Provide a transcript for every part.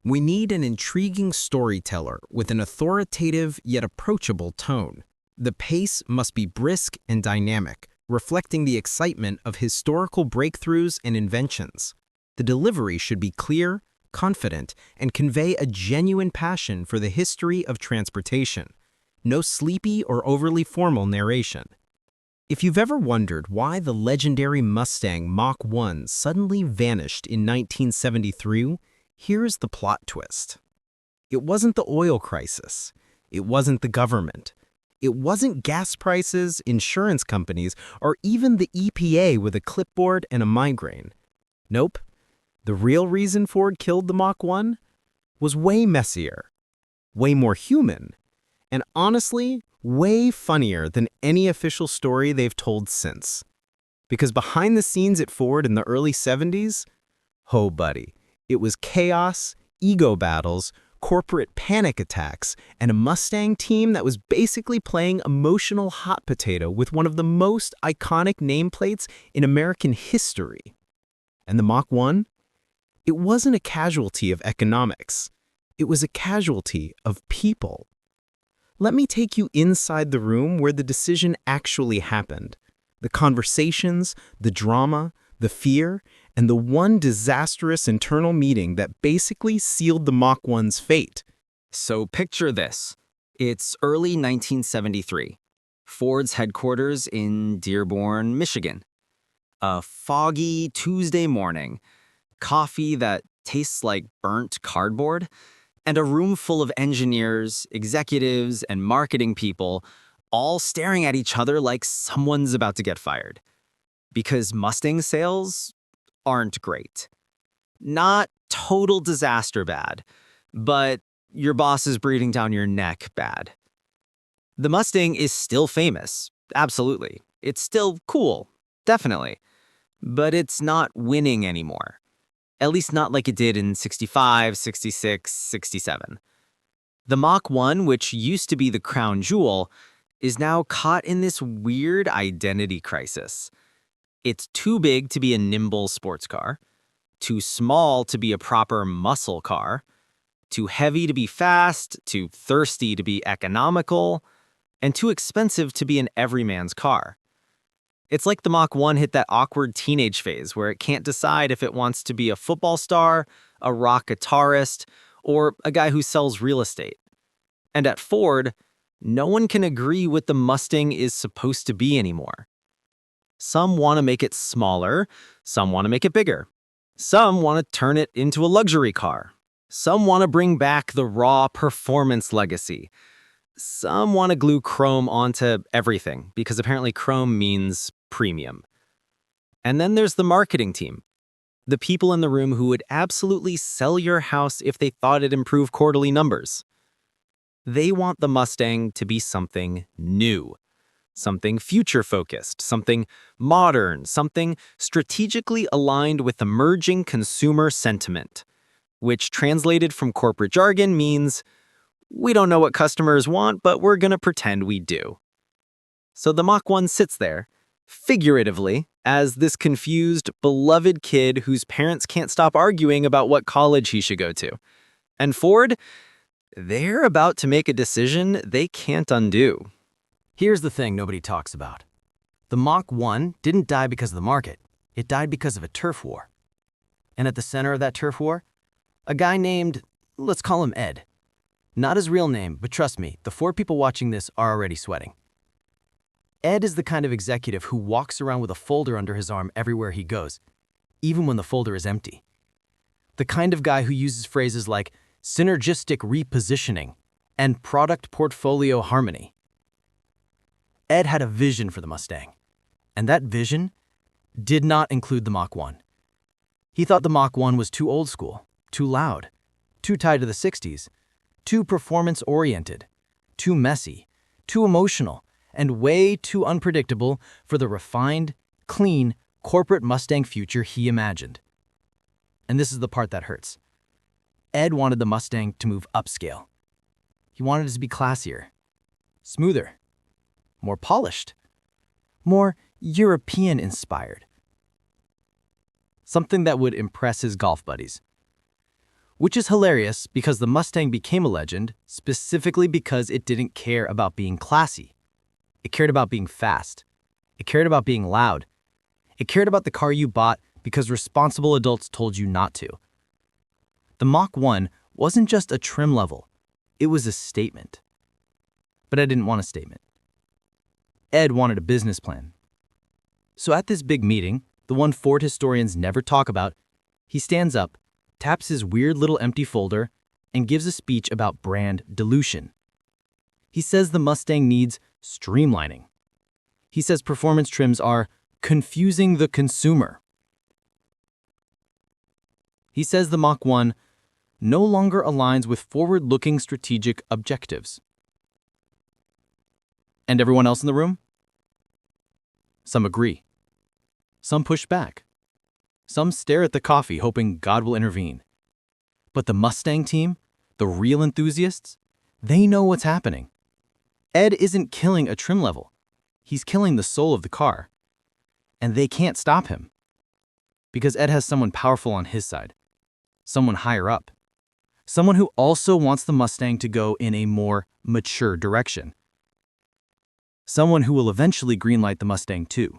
We need an intriguing storyteller with an authoritative yet approachable tone. The pace must be brisk and dynamic, reflecting the excitement of historical breakthroughs and inventions. The delivery should be clear, confident, and convey a genuine passion for the history of transportation. No sleepy or overly formal narration. If you've ever wondered why the legendary Mustang Mach 1 suddenly vanished in 1973, here's the plot twist. It wasn't the oil crisis. It wasn't the government. It wasn't gas prices, insurance companies, or even the EPA with a clipboard and a migraine. Nope. The real reason Ford killed the Mach 1 was way messier, way more human, and honestly, way funnier than any official story they've told since. Because behind the scenes at Ford in the early 70s, oh buddy, it was chaos, ego battles, corporate panic attacks, and a Mustang team that was basically playing emotional hot potato with one of the most iconic nameplates in American history. And the Mach 1? It wasn't a casualty of economics. It was a casualty of people. Let me take you inside the room where the decision actually happened. The conversations, the drama, the fear, and the one disastrous internal meeting that basically sealed the Mach 1's fate. So picture this. It's early 1973. Ford's headquarters in Dearborn, Michigan. A foggy Tuesday morning. Coffee that tastes like burnt cardboard. And a room full of engineers, executives, and marketing people all staring at each other like someone's about to get fired. Because Mustang sales aren't great. Not total disaster bad, but your boss is breathing down your neck bad. The Mustang is still famous, absolutely. It's still cool, definitely. But it's not winning anymore. At least not like it did in 65, 66, 67. The Mach 1, which used to be the crown jewel, is now caught in this weird identity crisis. It's too big to be a nimble sports car, too small to be a proper muscle car, too heavy to be fast, too thirsty to be economical, and too expensive to be an everyman's car. It's like the Mach 1 hit that awkward teenage phase where it can't decide if it wants to be a football star, a rock guitarist, or a guy who sells real estate. And at Ford, no one can agree what the Mustang is supposed to be anymore. Some want to make it smaller, some want to make it bigger. Some want to turn it into a luxury car. Some want to bring back the raw performance legacy. Some want to glue chrome onto everything, because apparently chrome means premium. And then there's the marketing team. The people in the room who would absolutely sell your house if they thought it'd improve quarterly numbers. They want the Mustang to be something new, something future-focused, something modern, something strategically aligned with emerging consumer sentiment, which translated from corporate jargon means, we don't know what customers want, but we're going to pretend we do. So the Mach 1 sits there, figuratively, as this confused, beloved kid whose parents can't stop arguing about what college he should go to. And Ford, they're about to make a decision they can't undo. Here's the thing nobody talks about. The Mach 1 didn't die because of the market. It died because of a turf war. And at the center of that turf war, a guy named, let's call him Ed. Not his real name, but trust me, the 4 people watching this are already sweating. Ed is the kind of executive who walks around with a folder under his arm everywhere he goes, even when the folder is empty. The kind of guy who uses phrases like synergistic repositioning and product portfolio harmony. Ed had a vision for the Mustang, and that vision did not include the Mach 1. He thought the Mach 1 was too old school, too loud, too tied to the 60s, too performance-oriented, too messy, too emotional, and way too unpredictable for the refined, clean, corporate Mustang future he imagined. And this is the part that hurts. Ed wanted the Mustang to move upscale. He wanted it to be classier, smoother, more polished, more European-inspired. Something that would impress his golf buddies. Which is hilarious because the Mustang became a legend specifically because it didn't care about being classy. It cared about being fast. It cared about being loud. It cared about the car you bought because responsible adults told you not to. The Mach 1 wasn't just a trim level. It was a statement. But Ed didn't want a statement. Ed wanted a business plan. So at this big meeting, the one Ford historians never talk about, he stands up, taps his weird little empty folder, and gives a speech about brand dilution. He says the Mustang needs streamlining. He says performance trims are confusing the consumer. He says the Mach 1 no longer aligns with forward-looking strategic objectives. And everyone else in the room? Some agree. Some push back. Some stare at the coffee, hoping God will intervene. But the Mustang team, the real enthusiasts, they know what's happening. Ed isn't killing a trim level. He's killing the soul of the car. And they can't stop him. Because Ed has someone powerful on his side. Someone higher up. Someone who also wants the Mustang to go in a more mature direction. Someone who will eventually greenlight the Mustang too.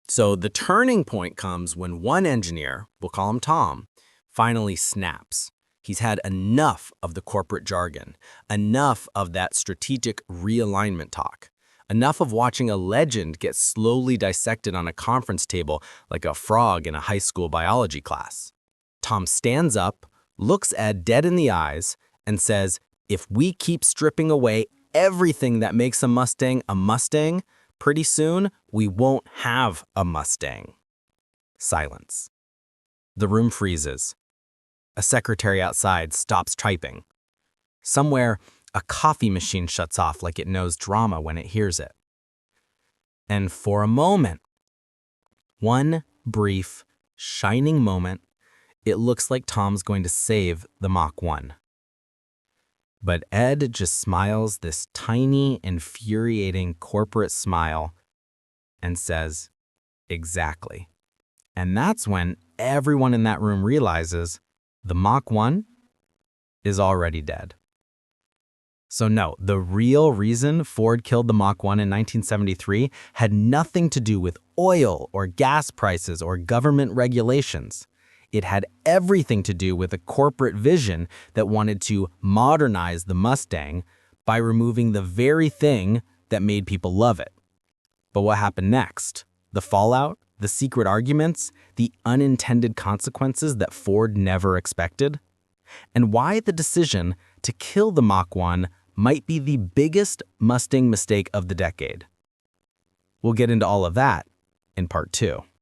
So the turning point comes when one engineer, we'll call him Tom, finally snaps. He's had enough of the corporate jargon, enough of that strategic realignment talk, enough of watching a legend get slowly dissected on a conference table like a frog in a high school biology class. Tom stands up, looks Ed dead in the eyes, and says, if we keep stripping away everything that makes a Mustang, pretty soon we won't have a Mustang. Silence. The room freezes. A secretary outside stops typing. Somewhere, a coffee machine shuts off like it knows drama when it hears it. And for a moment, one brief, shining moment, it looks like Tom's going to save the Mach 1. But Ed just smiles this tiny, infuriating corporate smile and says, exactly. And that's when everyone in that room realizes the Mach 1 is already dead. So no, the real reason Ford killed the Mach 1 in 1973 had nothing to do with oil or gas prices or government regulations. It had everything to do with a corporate vision that wanted to modernize the Mustang by removing the very thing that made people love it. But what happened next? The fallout, the secret arguments, the unintended consequences that Ford never expected? And why the decision to kill the Mach 1 might be the biggest Mustang mistake of the decade? We'll get into all of that in part 2.